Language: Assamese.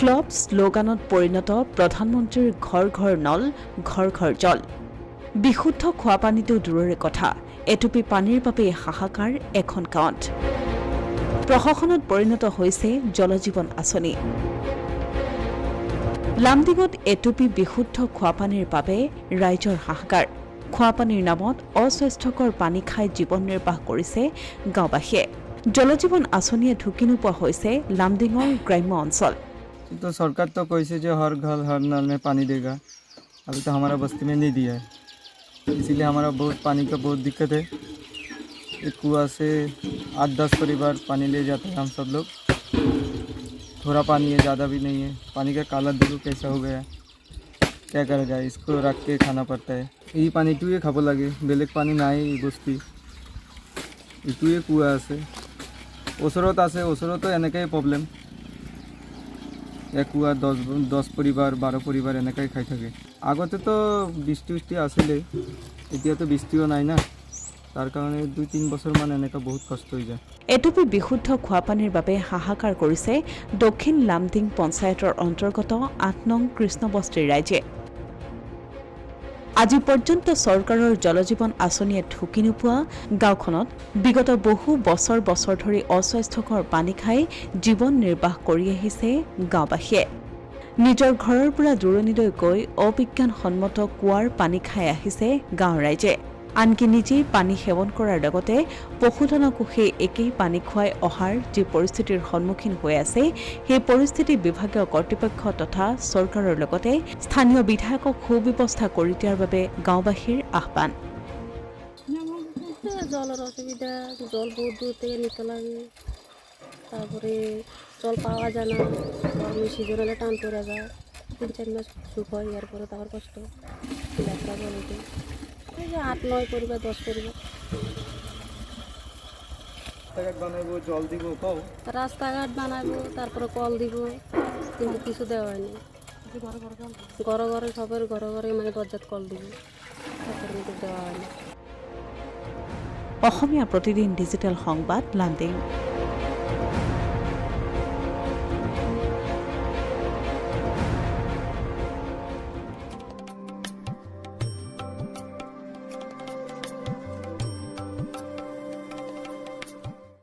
ফ্লপ শ্লোগানত পৰিণত প্ৰধানমন্ত্ৰীৰ ঘৰ ঘৰ নল ঘৰ ঘৰ জল। বিশুদ্ধ খোৱা পানীটো দূৰৰে কথা, এটুপি পানীৰ বাবে হাহাকাৰ এখন গাঁৱত। প্ৰশাসনত পৰিণত হৈছে জল জীৱন আঁচনি। লামডিঙত এটুপি বিশুদ্ধ খোৱা পানীৰ বাবে ৰাইজৰ হাহাকাৰ। খোৱা পানীৰ নামত অস্বাস্থ্যকৰ পানী খাই জীৱন নিৰ্বাহ কৰিছে গাঁওবাসীয়ে। জল জীৱন আঁচনিয়ে ঢুকি নোপোৱা হৈছে লামডিঙৰ গ্ৰাম্য অঞ্চল। तो सरकार तो कैसे जो हर घर हर नल में पानी देगा, अभी तो हमारा बस्ती में नहीं दिया है, इसीलिए हमारा बहुत पानी का बहुत दिक्कत है। एक कुआं से 8-10 परिवार पानी ले जाते हैं हम सब लोग। थोड़ा पानी है, ज़्यादा भी नहीं है। पानी का काला देखो कैसा हो गया, क्या करा जाए, इसको रख के खाना पड़ता है। ये पानी टुए खाब लगे, बेलेग पानी ना बस्ती इटुए कुआ আছে, ওচৰত আছে, ওচৰতো এনেকাই প্ৰব্লেম। এক কুয়া 10 পৰিবাৰ 12 পৰিবাৰ এনেকাই খাই থাকে। আগতে তো বৃষ্টি আছিলে, এতিয়া তো বৃষ্টিও নাই না, তাৰ কাৰণে 2-3 বছৰমান এনেকা বহুত কষ্ট হৈ যায়। এটুপি বিশুদ্ধ খোৱা পানীৰ বাবে হাহাকাৰ কৰিছে দক্ষিণ লামডিং পঞ্চায়তৰ অন্তৰ্গত 8 নং কৃষ্ণবস্তিৰ ৰাইজে। আজি পৰ্যন্ত চৰকাৰৰ জলজীৱন আঁচনিয়ে ঢুকি নোপোৱা গাঁওখনত বিগত বহু বছৰ ধৰি অস্বাস্থ্যকৰ পানী খাই জীৱন নিৰ্বাহ কৰি আহিছে গাঁওবাসীয়ে। নিজৰ ঘৰৰ পৰা দূৰণিলৈ গৈ অবিজ্ঞানসন্মত কুঁৱাৰ পানী খাই আহিছে গাঁৱৰ ৰাইজে। আনকি নিজেই পানী সেৱন কৰাৰ লগতে পশুধনকো সেই একেই পানী খুৱাই অহাৰ যি পৰিস্থিতিৰ সন্মুখীন হৈ আছে, সেই পৰিস্থিতি বিভাগীয় কৰ্তৃপক্ষ তথা চৰকাৰৰ লগতে স্থানীয় বিধায়কক সুব্যৱস্থা কৰি দিয়াৰ বাবে গাঁওবাসীৰ আহ্বান। জলের অসুবিধা, জল বহুত দূর থেকে নিতে লাগে, তারপরে জল পাওয়া যায় না, গরমের সিজন হলে টান পড়ে যায়, 3-4 মাস সুখ হয়, এরপরে তারপর কষ্ট লেখা বলতে এই যে 8-9 পরিবার 10 পরিবার। রাস্তাঘাট বানাবো, তারপরে কল দিব, কিন্তু কিছু দেওয়া হয়নি। ঘরে ঘরে সবার ঘরে ঘরে মানে বজ্জাত কল দিব, তারপরে কিন্তু দেওয়া হয়নি। অসমীয়া প্ৰতিদিন ডিজিটেল সংবাদ লামডিং।